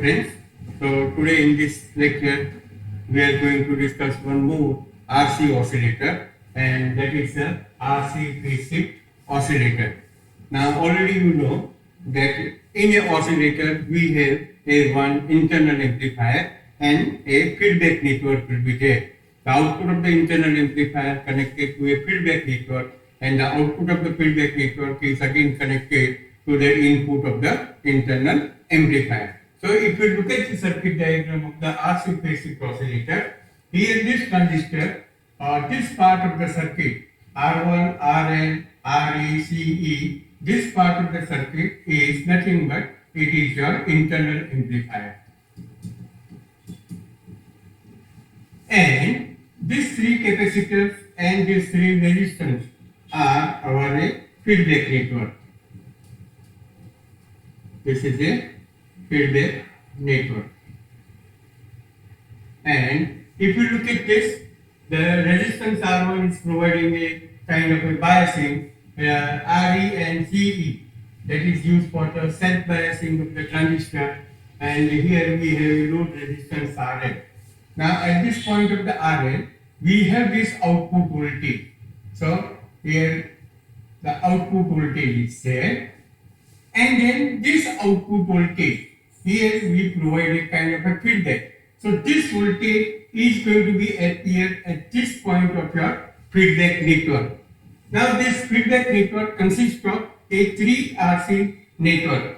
friends. So today in this lecture we are going to discuss one more RC oscillator, and that is the RC phase shift oscillator. Now already you know that in a oscillator we have a one internal amplifier and a feedback network will be there. The output of the internal amplifier connected to a feedback network, and the output of the feedback network is again connected to the input of the internal amplifier. So if you look at the circuit diagram of the RC phase shift oscillator, here this transistor or this part of the circuit R1, Rn, Re, Ce, this part of the circuit is nothing but it is your internal amplifier. And these three capacitors and these three resistors are our feedback network. This is a feedback network. And if you look at this, the resistance R1 is providing a kind of a biasing Re and Ce, that is used for the self biasing of the transistor, and here we have a load resistance Rn. Now at this point of the Rn, we have this output voltage. So here the output voltage is there, and then this output voltage, here we provide a kind of a feedback. So this voltage is going to be appear at this point of your feedback network. Now this feedback network consists of a 3 RC network.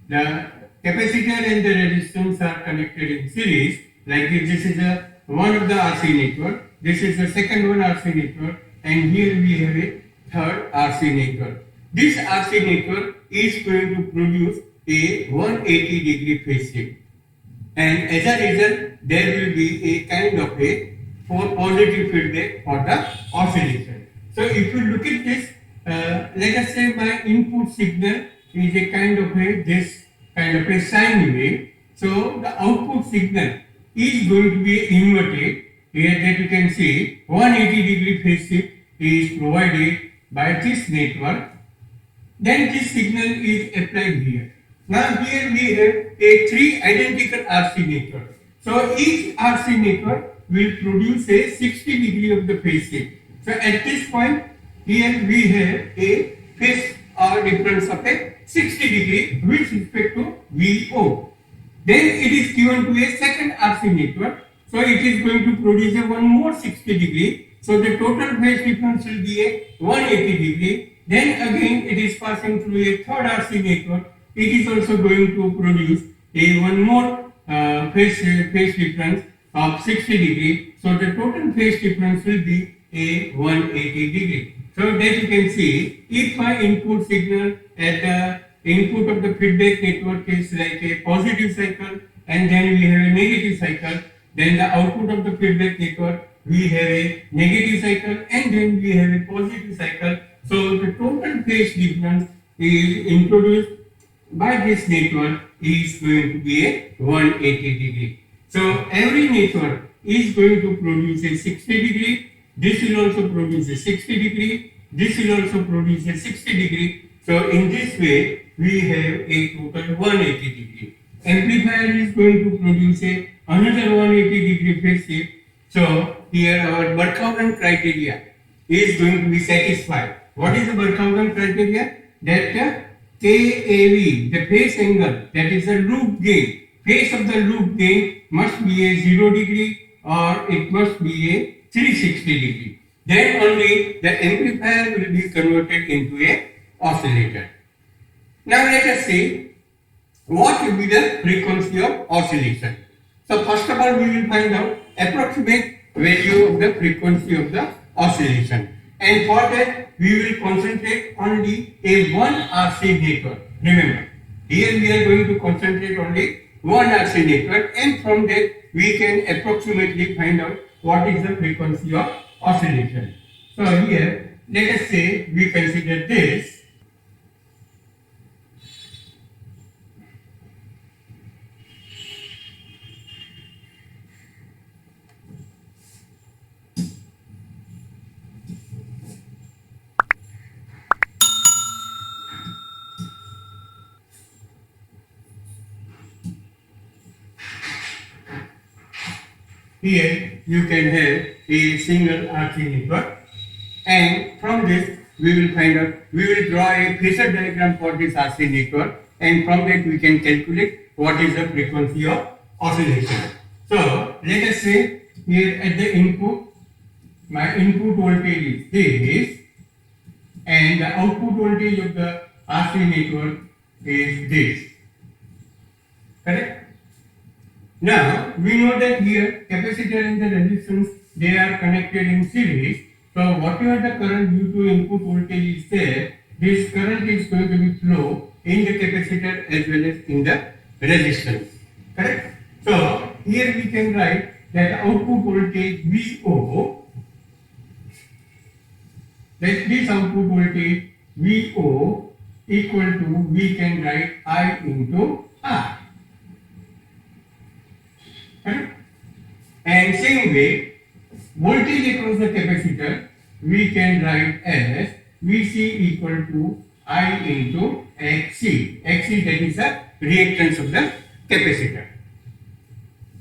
The capacitor and the resistance are connected in series. Like this is a one of the RC network, this is the second one RC network, and here we have a third RC network. This RC network is going to produce a 180 degree phase shift, and as a result there will be a kind of a positive feedback for the oscillation. So if you look at this, let us say my input signal is a kind of a this kind of a sine wave. So the output signal is going to be inverted. Here that you can see 180 degree phase shift is provided by this network. Then this signal is applied here. Now here we have a 3 identical RC networks. So each RC network will produce a 60 degree of the phase shift. So at this point here we have a phase difference of a 60 degree with respect to VO. Then it is given to a second RC network. So it is going to produce a one more 60 degree. So the total phase difference will be a 180 degree. Then again it is passing through a third RC network. It is also going to produce a one more phase difference of 60 degree. So the total phase difference will be a 180 degree. So that you can see, if my input signal at the input of the feedback network is like a positive cycle, and then we have a negative cycle, then the output of the feedback network we have a negative cycle, and then we have a positive cycle. So the total phase difference is introduced by this network is going to be a 180 degree. So every network is going to produce a 60 degree. This will also produce a 60 degree. This will also produce a 60 degree. So in this way, we have a total 180 degree. Amplifier is going to produce a another 180 degree phase shift. So here our Barkhausen criteria is going to be satisfied. What is the Barkhausen criteria? That KAV, the phase angle, that is the loop gain. Phase of the loop gain must be a 0 degree or it must be a 360 degree. Then only the amplifier will be converted into a oscillator. Now let us see what will be the frequency of oscillation. So first of all we will find out approximate value of the frequency of the oscillation. And for that we will concentrate only a one RC network. Remember, here we are going to concentrate only one RC network, and from that we can approximately find out what is the frequency of oscillation. So here let us say we consider this. here you can have a single RC network, and from this we will find out, we will draw a phasor diagram for this RC network, and from that we can calculate what is the frequency of oscillation. So let us say here at the input, my input voltage is this, and the output voltage of the RC network is this. Correct? Now we know that here capacitor and the resistance, they are connected in series. So whatever the current due to input voltage is there, this current is going to be flow in the capacitor as well as in the resistance. Correct? So here we can write that output voltage VO, that this output voltage VO equal to, we can write I into R. Correct? And same way, voltage across the capacitor we can write as Vc equal to I into Xc. Xc, that is the reactance of the capacitor.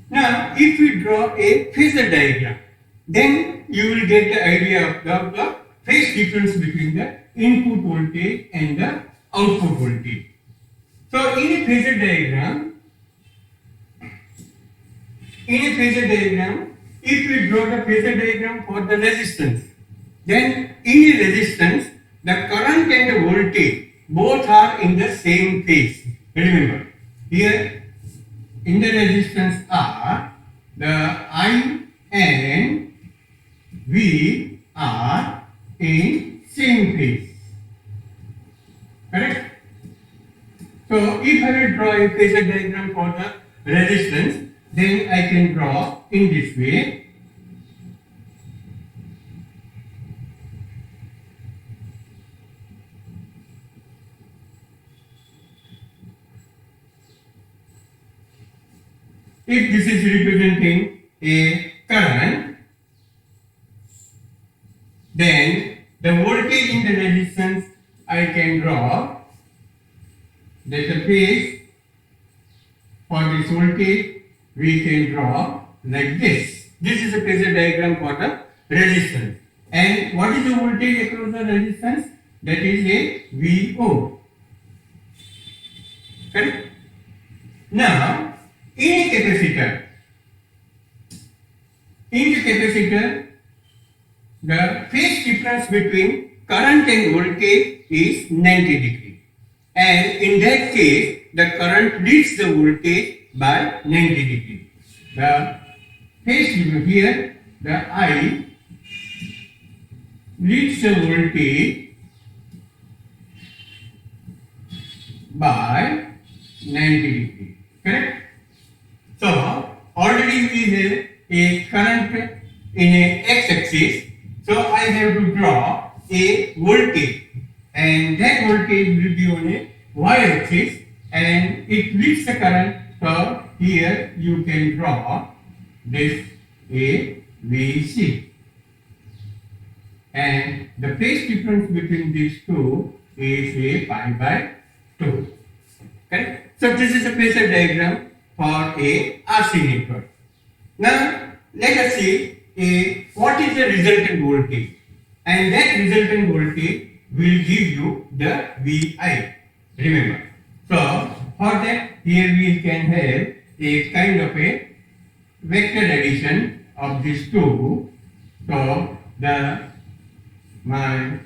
Now, if we draw a phasor diagram, then you will get the idea of the phase difference between the input voltage and the output voltage. So, in a phasor diagram, if we draw the phasor diagram for the resistance, then in a resistance, the current and the voltage both are in the same phase. Remember, here in the resistance R, the I and V are in same phase. Correct? So if I will draw a phasor diagram for the resistance, then I can draw in this way. If this is representing a current, then the voltage in the resistance I can draw, that the phase for this voltage we can draw like this. This is a phasor diagram for the resistance. And what is the voltage across the resistance? That is a VO. Correct? Now, in the capacitor, the phase difference between current and voltage is 90 degree. And in that case, the current leads the voltage by 90 degree. The phase difference here, the I leads the voltage by 90 degree. Correct? So already we have a current in a x-axis, so I have to draw a voltage, and that voltage will be on a y-axis, and it leads the current. So here you can draw this a VC, and the phase difference between these two is a pi by 2. Correct? So this is a phasor diagram for a RC network. Now let us see what is the resultant voltage, and that resultant voltage will give you the VI. Remember. So for that, here we can have a kind of a vector addition of these two. So my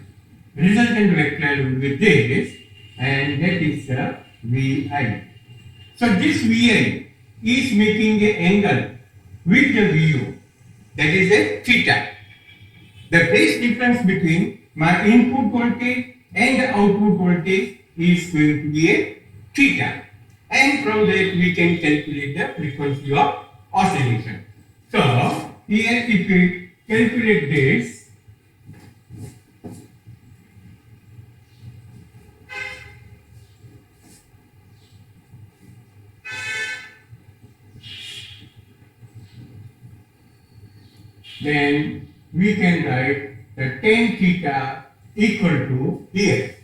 resultant vector will be this, and that is the VI. So this VI is making an angle with the VO, that is a theta. The phase difference between my input voltage and the output voltage is going to be a theta, and from that we can calculate the frequency of oscillation. So here if we calculate this, then we can write the tan theta equal to here.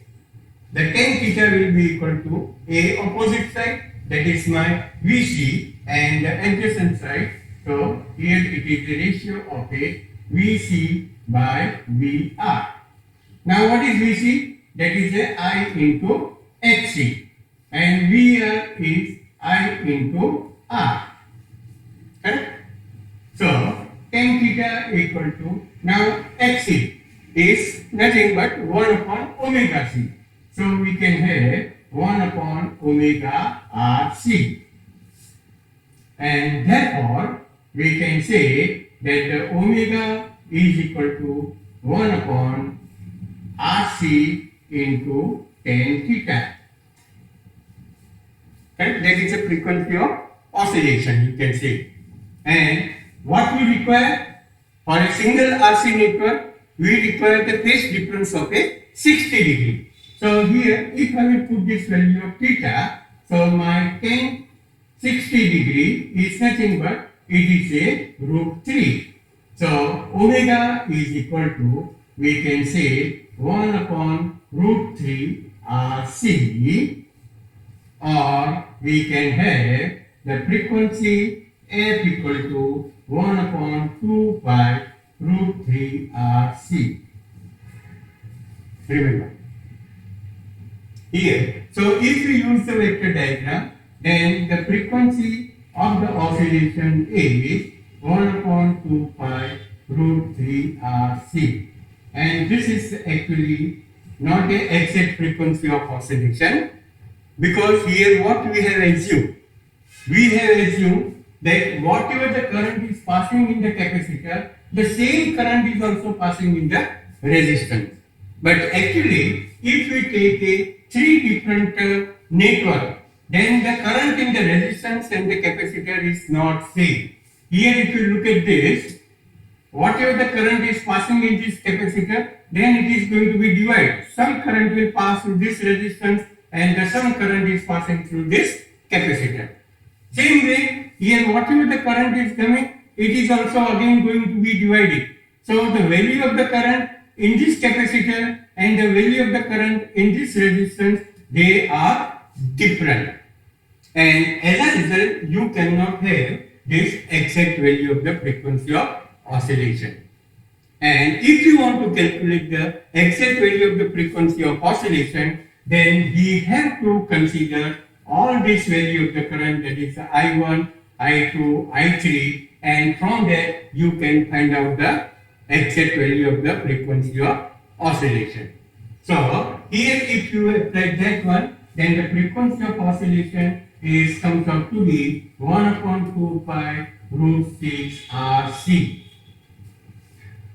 The tan theta will be equal to a opposite side, that is my VC, and the adjacent side, So here it is the ratio of a VC by VR. Now what is VC? That is a I into HC, and VR is I into R. Correct? So tan theta equal to, now HC is nothing but 1 upon omega C. So we can have 1 upon omega RC. And therefore, we can say that the omega is equal to 1 upon RC into tan theta. Correct? That is the frequency of oscillation, you can say. And what we require for a single RC network, we require the phase difference of a 60 degree. So here, if I will put this value of theta, so my tan 60 degree is nothing but it is a root 3. So omega is equal to, we can say 1 upon root 3 RC, or we can have the frequency F equal to 1 upon 2 pi root 3 RC. Remember. Here, so if we use the vector diagram, then the frequency of the oscillation is 1 upon 2 pi root 3 RC. And this is actually not the exact frequency of oscillation, because here what we have assumed? We have assumed that whatever the current is passing in the capacitor, the same current is also passing in the resistance. But actually, if we take a three different network, then the current in the resistance and the capacitor is not same. Here if you look at this, whatever the current is passing in this capacitor, then it is going to be divided. Some current will pass through this resistance and some current is passing through this capacitor. Same way, here whatever the current is coming, it is also again going to be divided. So the value of the current in this capacitor and the value of the current in this resistance, they are different. And as a result, you cannot have this exact value of the frequency of oscillation. And if you want to calculate the exact value of the frequency of oscillation, then we have to consider all this value of the current, that is I1, I2, I3, and from that you can find out the exact value of the frequency of oscillation. So here if you apply that one, then the frequency of oscillation is comes out to be 1 upon 2 pi root 6 RC.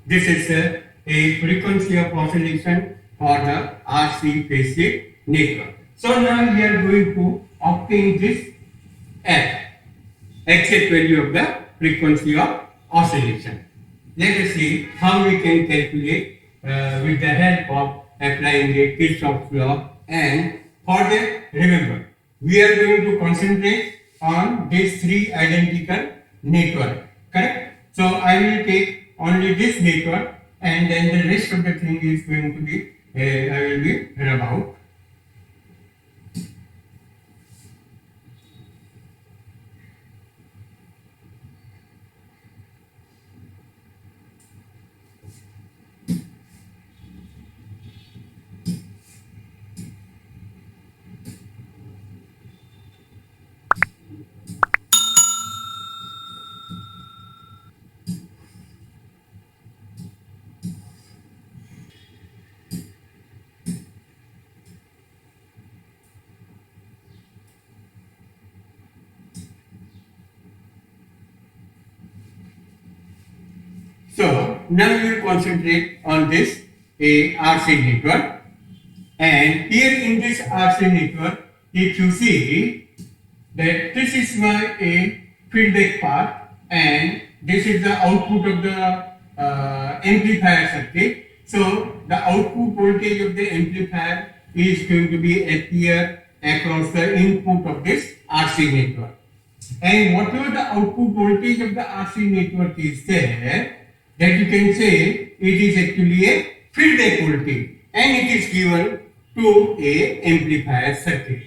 This is a frequency of oscillation for the RC phase shift network. So now we are going to obtain this F, exact value of the frequency of oscillation. Let us see how we can calculate with the help of applying the Kirchhoff's law. And for that, remember, we are going to concentrate on these three identical networks. Correct? So I will take only this network, and then the rest of the thing is going to be I will be rub out. So now we will concentrate on this RC network, and here in this RC network, if you see that this is my feedback part and this is the output of the amplifier circuit. So the output voltage of the amplifier is going to be appear across the input of this RC network, and whatever the output voltage of the RC network is there, that you can say it is actually a feedback voltage and it is given to a amplifier circuit.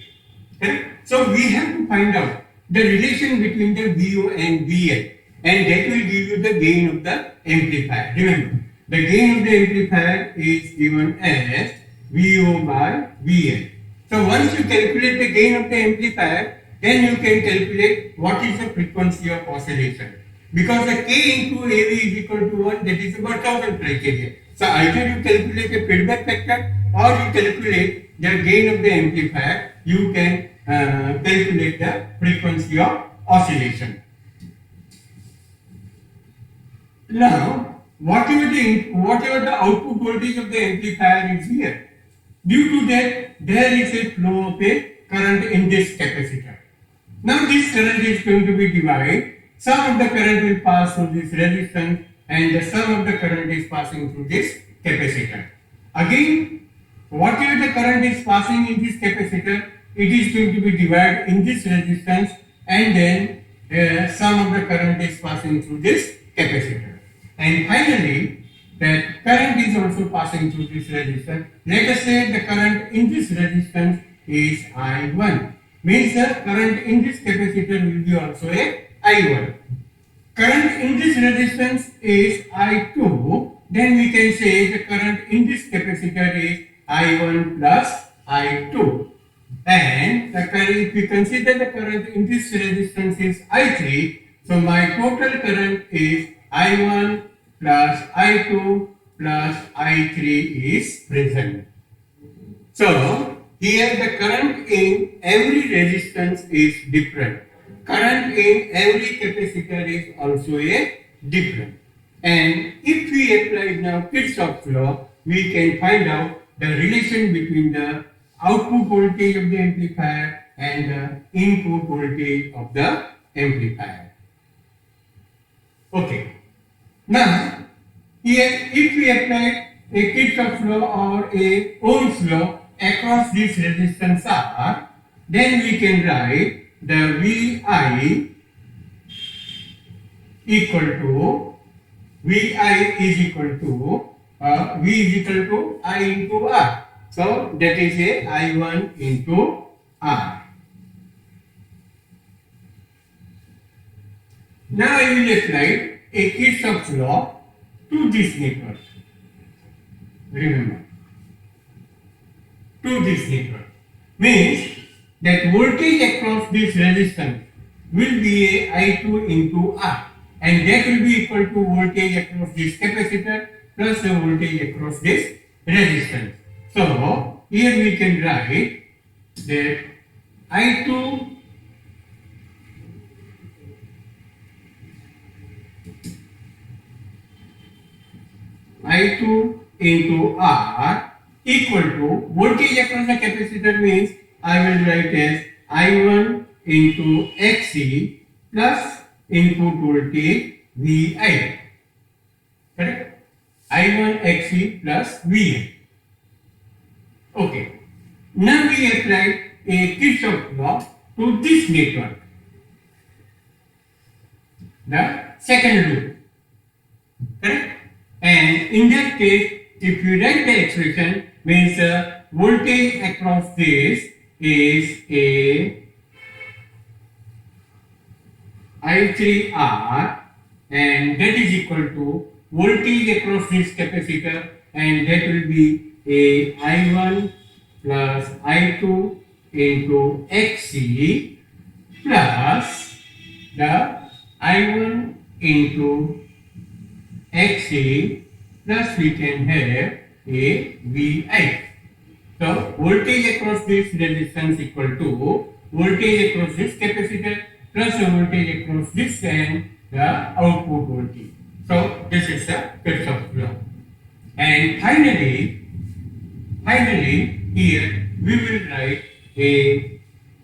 Correct? So we have to find out the relation between the VO and VL, and that will give you the gain of the amplifier. Remember, the gain of the amplifier is given as VO by VN. So once you calculate the gain of the amplifier, then you can calculate what is the frequency of oscillation. Because the K into AV is equal to 1, that is the Barkhousен criteria. So either you calculate a feedback factor or you calculate the gain of the amplifier, you can calculate the frequency of oscillation. Now, whatever the output voltage of the amplifier is here, due to that, there is a flow of a current in this capacitor. Now, this current is going to be divided. Some of the current will pass through this resistance and the sum of the current is passing through this capacitor. Again, whatever the current is passing in this capacitor, it is going to be divided in this resistance and then sum of the current is passing through this capacitor. And finally, that current is also passing through this resistance. Let us say the current in this resistance is I1. Means the current in this capacitor will be also a I1. Current in this resistance is I2. Then we can say the current in this capacitor is I1 plus I2. And the current, if we consider the current in this resistance is I3, so my total current is I1 plus I2 plus I3 is present. So here the current in every resistance is different. Current in every capacitor is also a different. And if we apply now Kirchhoff's law, we can find out the relation between the output voltage of the amplifier and the input voltage of the amplifier. Okay. Now, here if we apply a Kirchhoff's law or a Ohm's law across this resistance R, then we can write the VI equal to V is equal to I into R. So that is a I1 into R. Now I will apply a Kirchhoff's law to this network. Remember, to this network means that voltage across this resistance will be a I2 into R, and that will be equal to voltage across this capacitor plus the voltage across this resistance. So here we can write that I2 into R equal to voltage across the capacitor means I will write as I1 into Xc plus input voltage Vi. Correct? I1 Xc plus Vi. Okay. Now we apply a Kirchhoff's law to this network. The second loop. Correct? And in that case, if you write the expression, means voltage across this is a I3R, and that is equal to voltage across this capacitor, and that will be a I1 plus I2 into Xc plus the I1 into Xc plus we can have a Vi. So voltage across this resistance equal to voltage across this capacitor plus the voltage across this and the output voltage. So this is the Kirchhoff's law. And finally here we will write a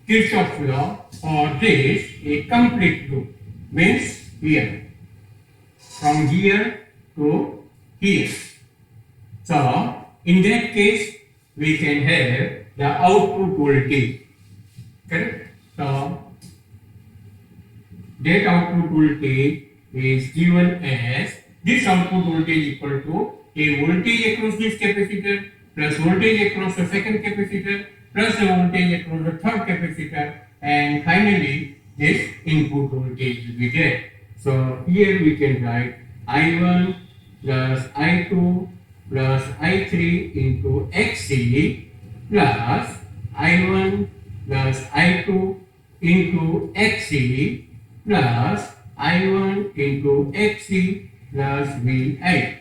Kirchhoff's law for this, a complete loop. Means here, from here to here. So in that case we can have the output voltage. Correct? So that output voltage is given as this output voltage equal to a voltage across this capacitor plus voltage across the second capacitor plus the voltage across the third capacitor, and finally this input voltage will be there. So here we can write I1 plus I2 plus I3 into XC plus I1 plus I2 into XC plus I1 into XC plus VI.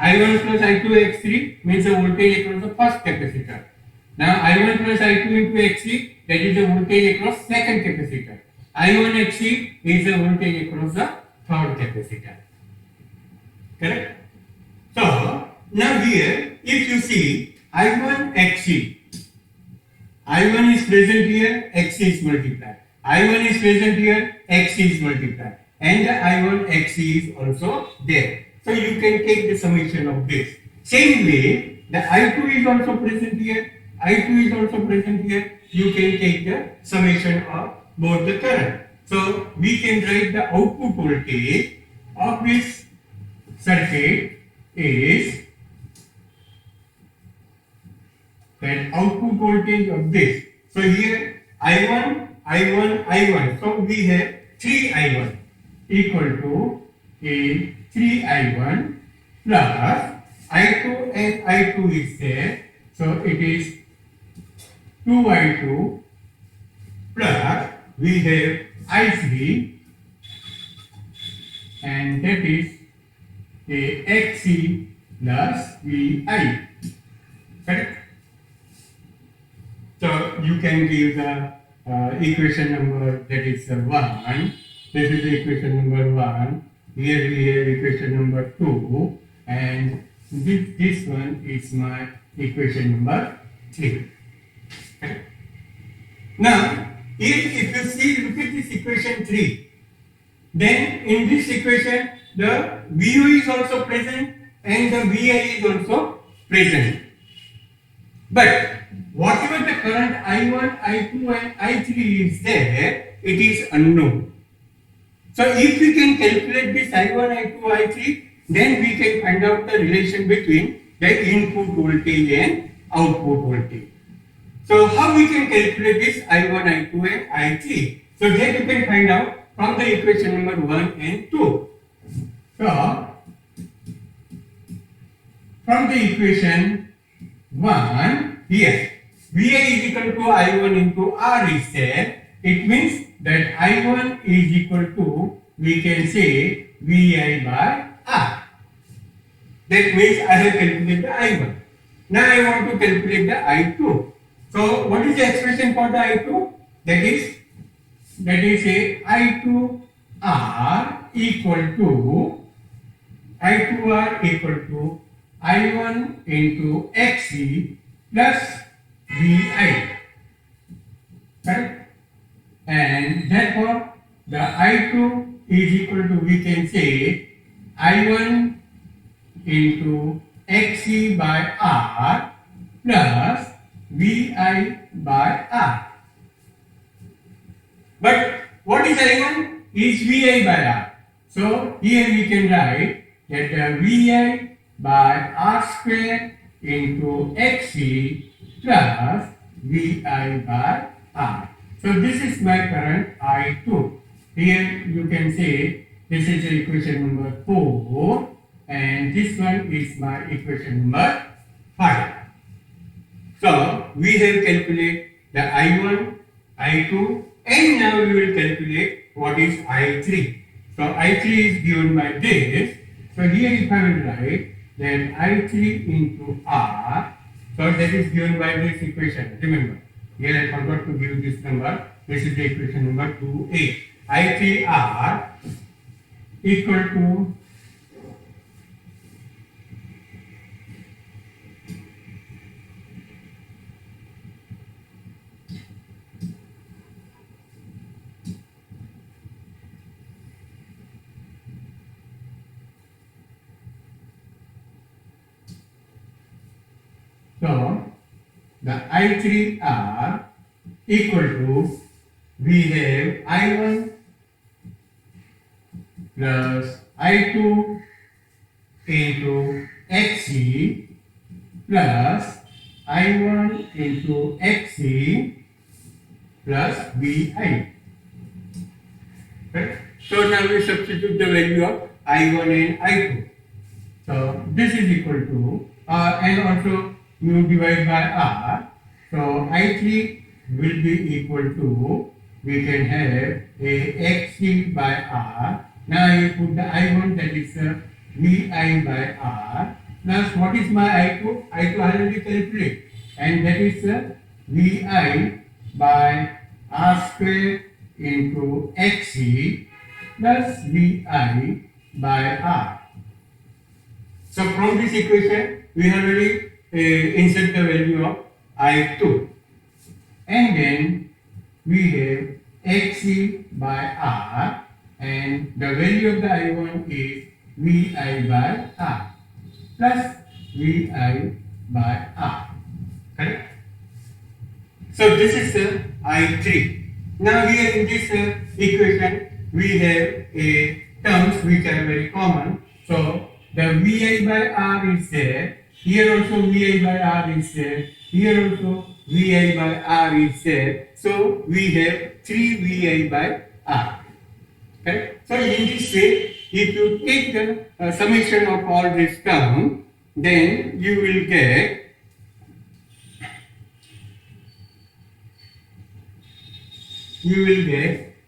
I1 plus I2 X3 means the voltage across the first capacitor. Now I1 plus I2 into Xc, that is the voltage across second capacitor. I1 Xc is the voltage across the third capacitor. Correct? So now here, if you see I1 Xc, I1 is present here, Xc is multiplied. I1 is present here, Xc is multiplied, and the I1 Xc is also there. So you can take the summation of this. Same way, the I2 is also present here, I2 is also present here. You can take the summation of both the current. So we can write the output voltage of this circuit is that output voltage of this. So here I1, I1, I1. So we have 3 I1 equal to a 3 I1 plus I2 and I2 is there. So it is 2 I2 plus we have I3 and that is a XC plus VI. Correct? So you can give the equation number that is 1. This is the equation number 1. Here we have equation number 2, and this one is my equation number 3. Okay. Now, if you see, look at this equation 3, then in this equation the VO is also present and the VI is also present. But whatever the current I1, I2 and I3 is there, it is unknown. So if we can calculate this I1, I2, I3, then we can find out the relation between the input voltage and output voltage. So how we can calculate this I1, I2 and I3? So that you can find out from the equation number 1 and 2. So from the equation 1, here VI is equal to I1 into R is there. It means that I1 is equal to, we can say, VI by R. That means I have calculated the I1. Now I want to calculate the I2. So what is the expression for the I2? That is a I2 R equal to I1 into XC plus VI. Correct? And therefore the I2 is equal to, we can say, I1 into XC by R plus VI by R. But what is I1? Is VI by R. So here we can write that VI by R square into XC plus VI by R. So this is my current I2. Here you can say this is the equation number 4 and this one is my equation number 5. So we have calculated the I1, I2, and now we will calculate what is I3. So I3 is given by this. So here if I will write then I3 into R, so that is given by this equation. Remember, here I forgot to give this number. This is the equation number 2a. I3R equal to so the I3R equal to, we have I1 plus I2 into XC plus I1 into XC plus VI. Right? So now we substitute the value of I1 and I2. So this is equal to and also you divide by R. So I3 will be equal to, we can have a XC by R. Now you put the I1, that is VI by R, plus what is my I2? I2 I already calculate, and that is VI by R square into XC plus VI by R. So from this equation, we have already insert the value of I2, and then we have XC by R, and the value of the I1 is VI by R plus VI by R. Correct? So this is I3. Now here in this equation, we have terms which are very common. So the VI by R is there. Here also VI by R is there. Here also VI by R is there. So we have 3 VI by R. Okay? So in this way, if you take the summation of all these terms, then you will get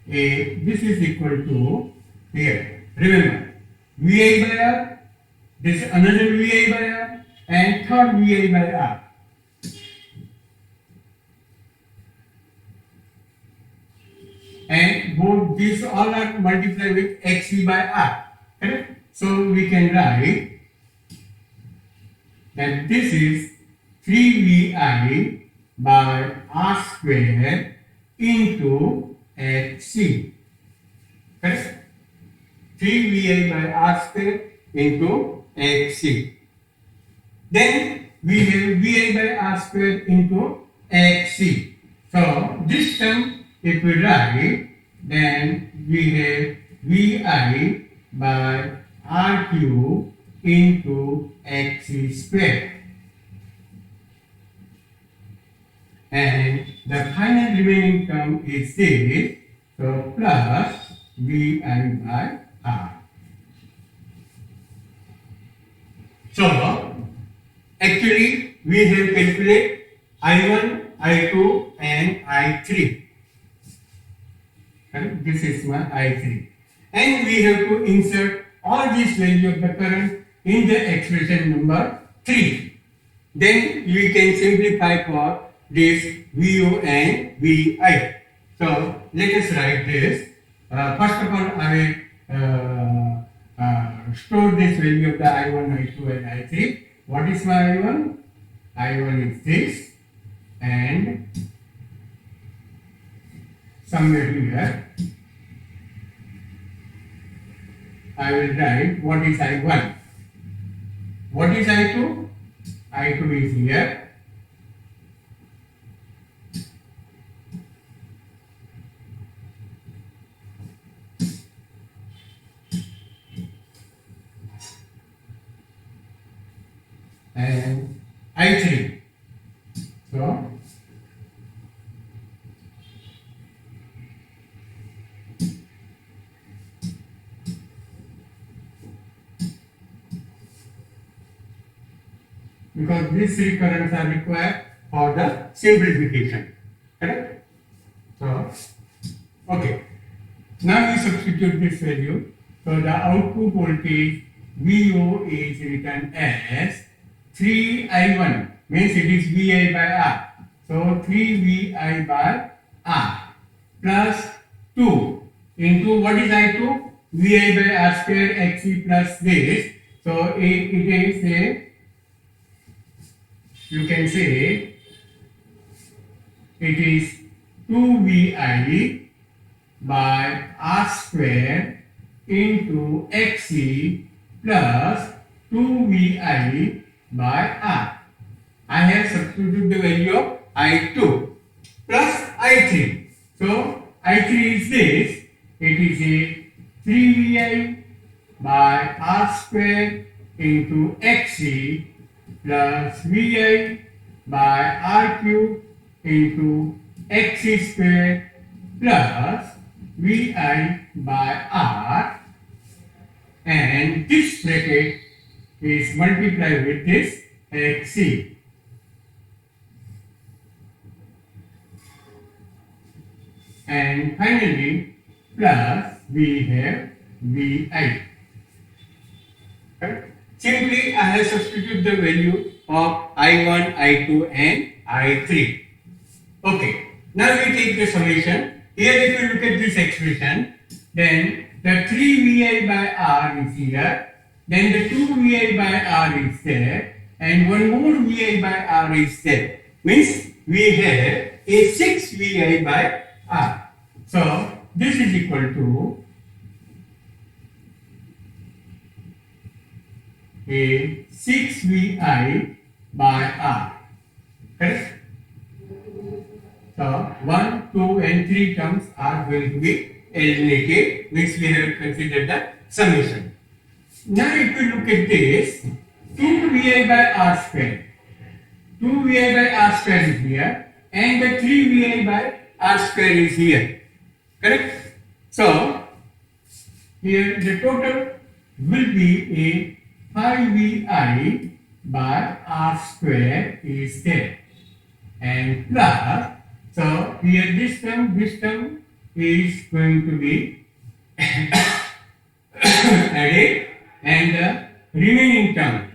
a, this is equal to, here, remember, VI by R, this is another VI by R, and third VI by R. And both these all are multiplied with XV by R. Correct? So we can write that this is 3VI by R square into XC. Correct? 3VI by R square into XC. Then we have VI by R square into XC. So this term, if we write, then we have VI by R cube into XC square. And the final remaining term is this, so plus VI by R. So actually we have calculated I1, I2 and I3. And this is my I3. And we have to insert all these values of the current in the expression number 3. Then we can simplify for this VO and VI. So let us write this. First of all, I will store this value of the I1, I2 and I3. What is my I1? I1 is this, and somewhere here I will write what is I1. What is I2? I2 is here. And I3. So because these three currents are required for the simplification. Correct? So okay. Now we substitute this value. So the output voltage VO is written as 3I1, means it is VI by R. So 3VI by R plus 2 into what is I2? VI by R square XC plus this. So it is a, you can say it is 2VI by R square into XC plus 2VI by R. I have substituted the value of I2 plus I3. So I3 is this. It is a 3VI by R square into XC plus VI by R cube into XC square plus VI by R, and this bracket is multiplied with this XC. And finally, plus we have VI. Right? Simply I have substituted the value of I1, I2 and I3. Okay, now we take the summation. Here if you look at this expression, then the 3VI by R is here, then the 2VI by R is there, and one more VI by R is there. Means we have a 6VI by R. So this is equal to a 6VI by R. Correct? So 1, 2 and 3 terms are going to be eliminated, means we have considered the summation. Now if you look at this, 2VI by R square. 2VI by R square is here and the 3VI by R square is here. Correct? So here the total will be a 5VI by R square is there, and plus, so here this term is going to be added, and the remaining term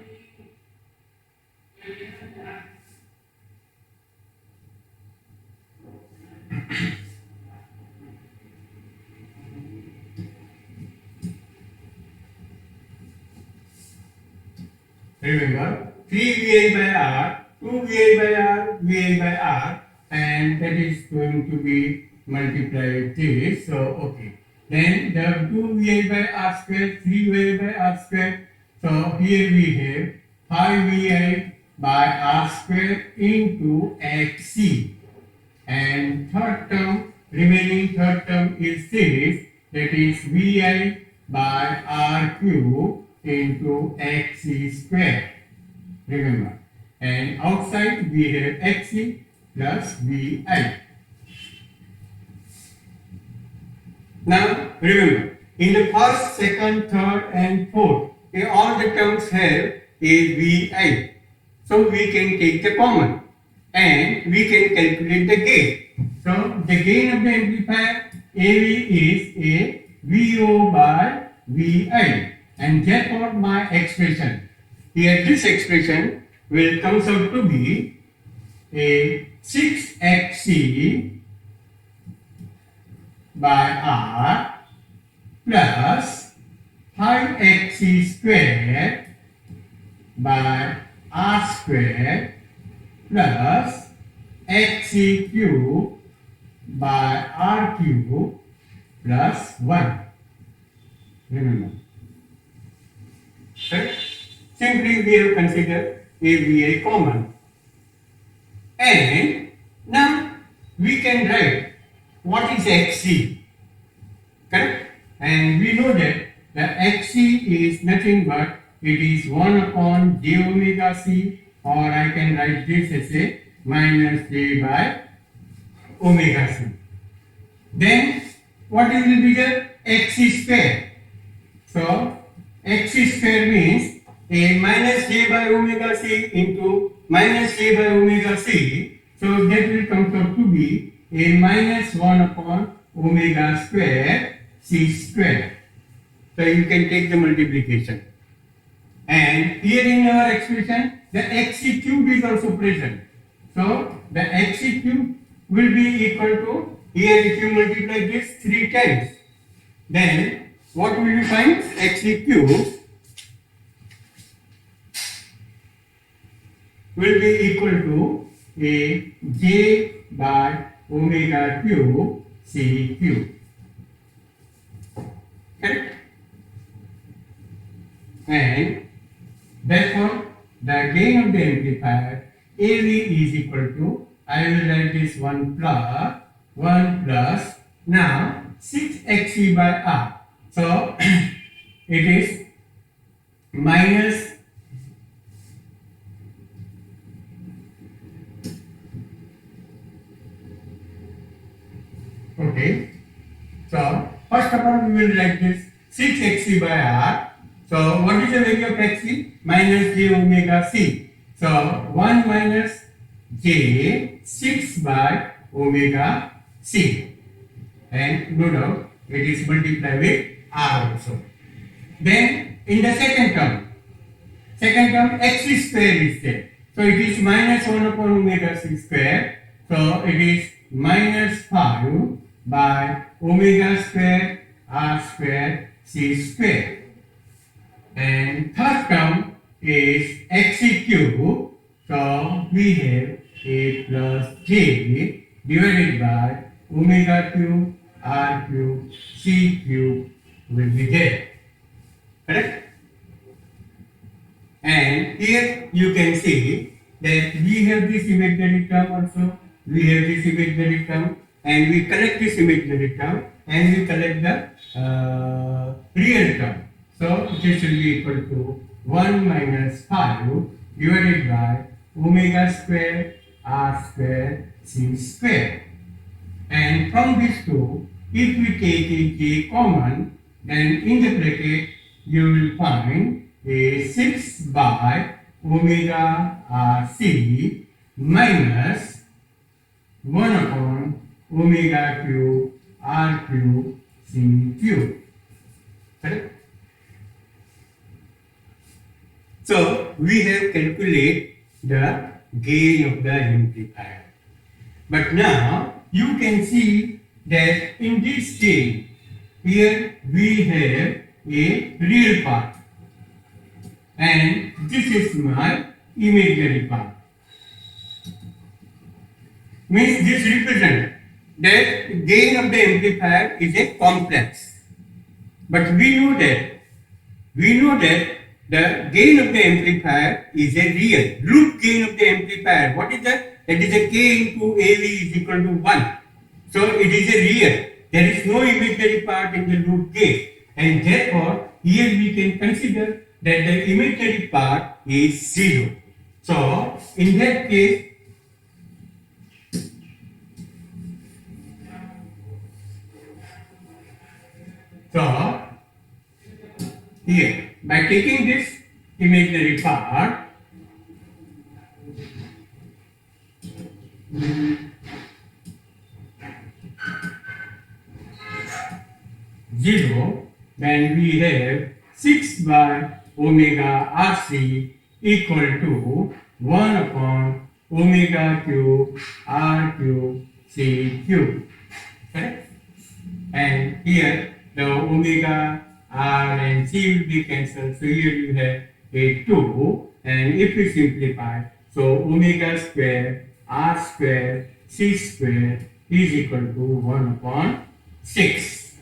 remember 3VI by R, 2VI by R, VI by R, and that is going to be multiplied this. So okay, then the 2VI by R square, 3VI by R square. So here we have 5VI by R square into XC, and remaining third term is this, that is VI by R cube into XC square. Remember, and outside we have XC plus VI. Now remember, in the first, second, third and fourth, all the terms have a VI. So we can take the common and we can calculate the gain. So the gain of the amplifier AV is a VO by VI, and therefore my expression here, this expression will comes out to be a 6XC by R plus 5XC square by R square plus XC cube by R cube plus 1. Remember. Right? Simply we have considered AVI common. And now we can write what is XC. Correct? And we know that the XC is nothing but it is 1 upon j omega c, or I can write this as a minus j by omega c. Then what will be the XC square? So XC square means a minus j by omega c into minus j by omega c. So that will come out to be a minus 1 upon omega square c square. So you can take the multiplication. And here in our expression, the XC cube is also present. So the XC cube will be equal to, here if you multiply this 3 times, then what will you find? XC cube will be equal to a j by omega cube c cube. Correct? And therefore the gain of the amplifier AV is equal to, I will write this 1 plus now 6XC by R. So it is minus okay. So first of all we will write this 6xc by r. So what is the value of xc? Minus j omega c. So 1 minus j 6 by omega c. And no doubt it is multiplied with r also. Then in the second term x square is there. So it is minus 1 upon omega c square. So it is minus 5 by omega square r square c square. And third term is xc cube. So we have a plus j divided by omega cube r cube c cube will be there. Correct? And here you can see that we have this imaginary term also, we have this imaginary term, and we collect this imaginary term and we collect the real term. So this will be equal to 1 minus 5 divided by omega square r square c square. And from these two, if we take a j common, then in the bracket you will find a 6 by omega rc minus 1 upon omega cube r cube c cube. Correct? So we have calculated the gain of the amplifier. But now you can see that in this gain, here we have a real part. And this is my imaginary part. Means this represents that gain of the amplifier is a complex. But we know that the gain of the amplifier is a real. Root gain of the amplifier. What is that? That is a k into AV is equal to 1. So it is a real. There is no imaginary part in the root gain. And therefore, here we can consider that the imaginary part is 0. So, in that case, here, by taking this imaginary part, zero, then we have 6 by omega rc equal to 1 upon omega cube r cube c cube. Correct? And here the omega r and c will be cancelled. So here you have a 2, and if we simplify, so omega square r square c square is equal to 1 upon 6.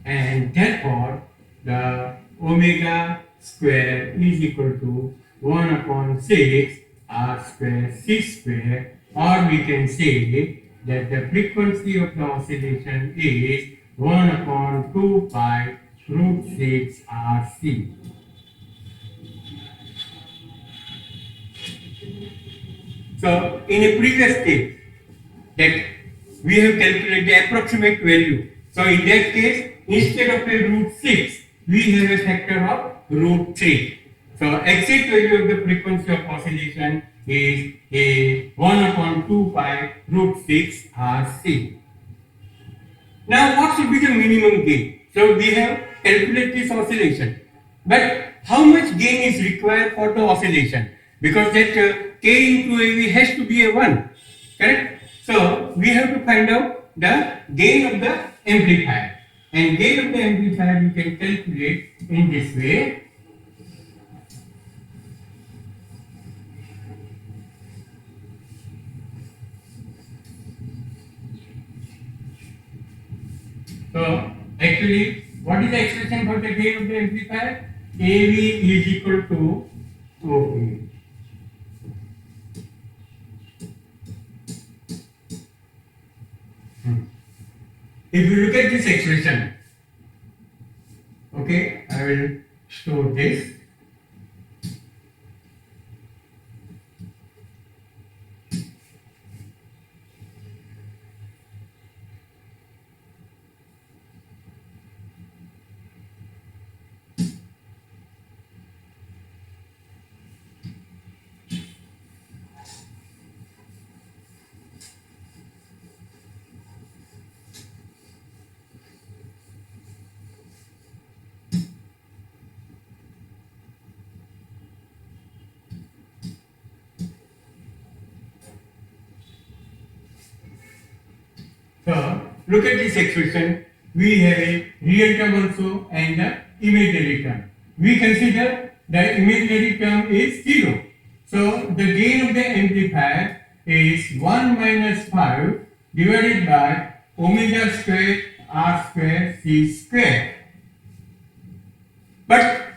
And therefore the omega square is equal to 1 upon 6 r square c square, or we can say that the frequency of the oscillation is 1 upon 2 pi root 6 rc. So in a previous case that we have calculated the approximate value. So in that case, instead of a root 6, we have a factor of root 3. So exact value of the frequency of oscillation is a 1 upon 2 pi root 6 rc. Now what should be the minimum gain? So we have calculated this oscillation. But how much gain is required for the oscillation? Because that k into AV has to be a 1. Correct? So we have to find out the gain of the amplifier. And gain of the amplifier you can calculate in this way. So actually, what is the expression for the gain of the amplifier? AV is equal to OP. If you look at this expression, okay, I will store this. So look at this expression. We have a real term also and the imaginary term. We consider the imaginary term is 0. So the gain of the amplifier is 1 minus 5 divided by omega square r square c square. But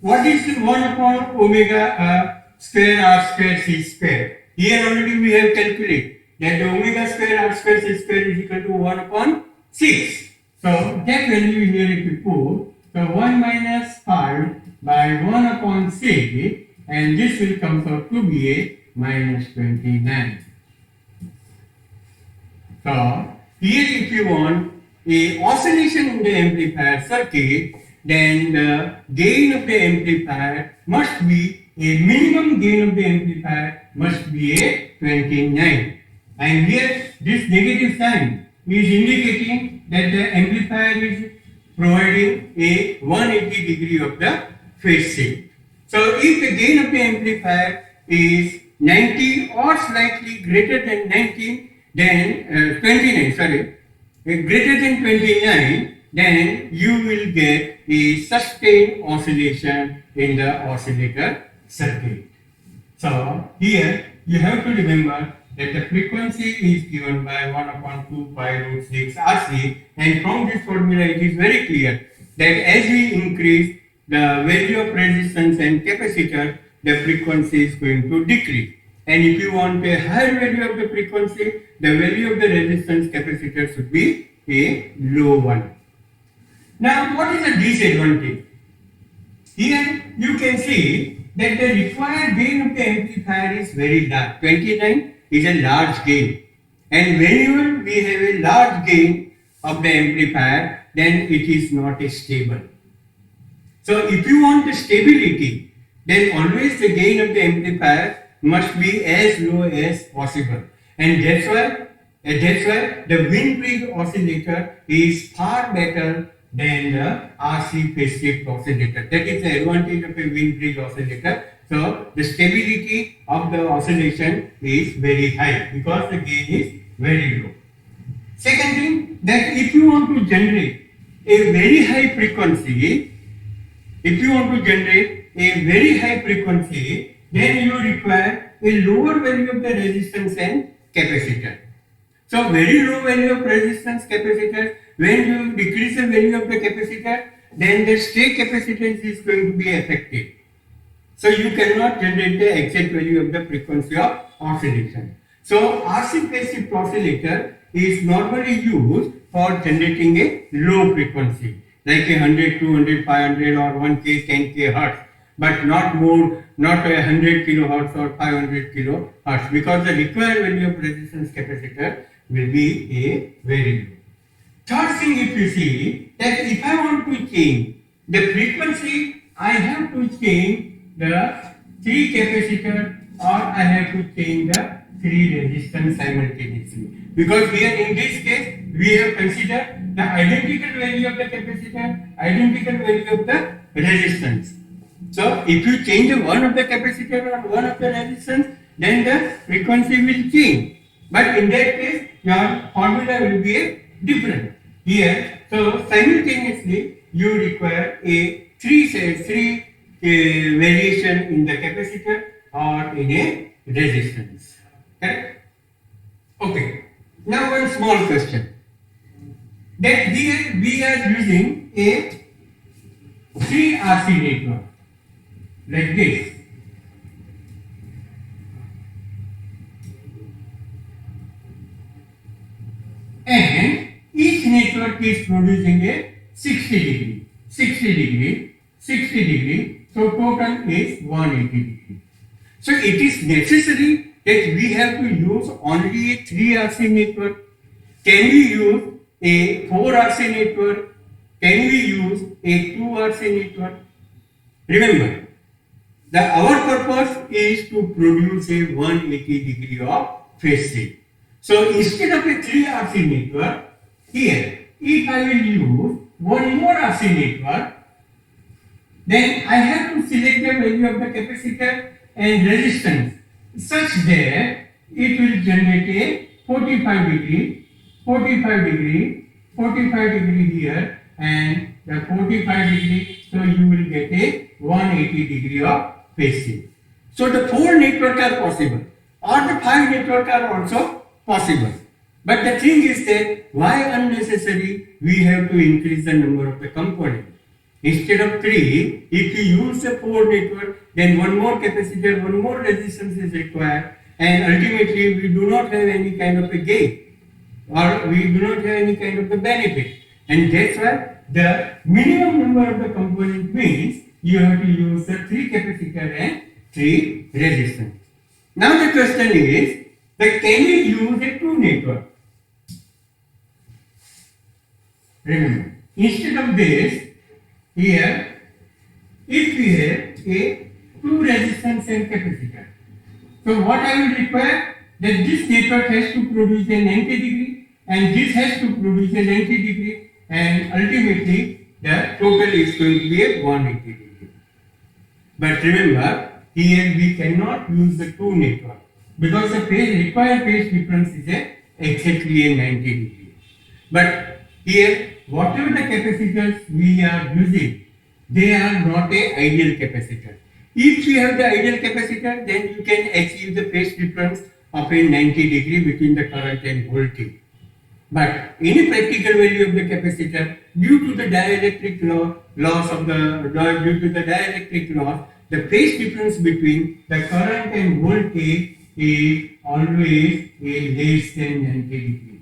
what is 1 upon omega square r square c square? Here already we have calculated that the omega square r square c square is equal to 1 upon 6. So that value here if we put, so 1 minus 5 by 1 upon 6, and this will come out to be a minus 29. So here if you want a oscillation in the amplifier circuit, then the gain of the amplifier must be a minimum gain of the amplifier must be a 29. And here this negative sign is indicating that the amplifier is providing a 180 degree of the phase shift. So if the gain of the amplifier is 90 or slightly greater than 19, then 29, sorry, greater than 29, then you will get a sustained oscillation in the oscillator circuit. So here you have to remember that the frequency is given by 1 upon 2 pi root 6 RC, and from this formula it is very clear that as we increase the value of resistance and capacitor, the frequency is going to decrease. And if you want a higher value of the frequency, the value of the resistance capacitor should be a low one. Now, what is the disadvantage? Here you can see that the required gain of the amplifier is very large. 29 is a large gain. And whenever we have a large gain of the amplifier, then it is not stable. So if you want the stability, then always the gain of the amplifier must be as low as possible. And that's why the wind bridge oscillator is far better than the RC phase shift oscillator. That is the advantage of a wind bridge oscillator. So the stability of the oscillation is very high because the gain is very low. Second thing, that if you want to generate a very high frequency, then you require a lower value of the resistance and capacitor. So very low value of resistance capacitor, when you decrease the value of the capacitor, then the stay capacitance is going to be affected. So you cannot generate the exact value of the frequency of oscillation. So RC phase shift oscillator is normally used for generating a low frequency, like 100, 200, 500 or 1K, 10K hertz, but not 100 kilohertz or 500 kilohertz, because the required value of resistance capacitor will be a very low. Third thing, if you see that if I want to change the frequency, I have to change the 3 capacitor or I have to change the 3 resistance simultaneously. Because here in this case, we have considered the identical value of the capacitor, identical value of the resistance. So if you change one of the capacitor or one of the resistance, then the frequency will change. But in that case, your formula will be different. Here, so simultaneously, you require a 3 variation in the capacitor or in a resistance. Correct? Okay. Now one small question. That here we are using a 3 RC network like this. And each network is producing a 60 degree, 60 degree, 60 degree, so total is 180 degree. So it is necessary that we have to use only a 3 RC network. Can we use a 4 RC network? Can we use a 2 RC network? Remember, our purpose is to produce a 180 degree of phase shift. So instead of a 3 RC network, here, if I will use one more RC network, then I have to select the value of the capacitor and resistance such that it will generate a 45 degree 45 degree, 45 degree here, and the 45 degree, so you will get a 180 degree of phase shift. So the 4 network are possible, or the 5 network are also possible. But the thing is that why unnecessary we have to increase the number of the components. Instead of 3, if you use the 4 network, then one more capacitor, one more resistance is required, and ultimately we do not have any kind of a gain, or we do not have any kind of a benefit. And that's why the minimum number of the component means you have to use the 3 capacitor and 3 resistance. Now the question is that can we use a 2 network? Remember, instead of this, here, if we have a 2 resistance and capacitor, so what I will require, that this network has to produce a 90 degree and this has to produce a 90 degree, and ultimately the total is going to be a 180 degree. But remember, here we cannot use the 2 network because the required phase difference is exactly a 90 degree. But here, whatever the capacitors we are using, they are not a ideal capacitor. If you have the ideal capacitor, then you can achieve the phase difference of a 90 degree between the current and voltage. But any practical value of the capacitor, due to the dielectric law, the phase difference between the current and voltage is always a less than 90 degree.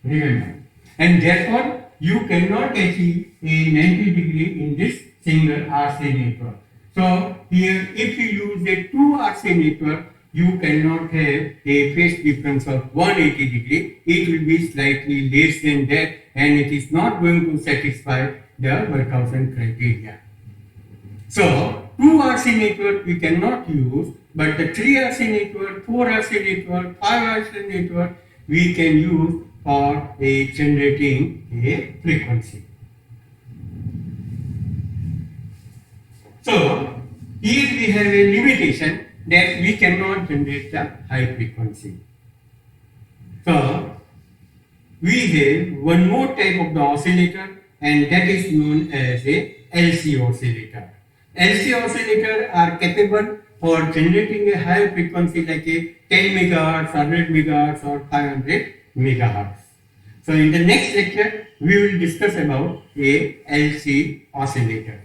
Remember. And therefore, you cannot achieve a 90 degree in this single RC network. So here, if you use a 2 RC network, you cannot have a phase difference of 180 degree. It will be slightly less than that, and it is not going to satisfy the Barkhausen criteria. So 2 RC network we cannot use, but the 3 RC network, 4 RC network, 5 RC network we can use for generating a frequency. So here we have a limitation that we cannot generate the high frequency. So we have one more type of the oscillator, and that is known as a LC oscillator. LC oscillator are capable for generating a high frequency like a 10 megahertz, 100 megahertz or 500 megahertz. So in the next lecture, we will discuss about a LC oscillator.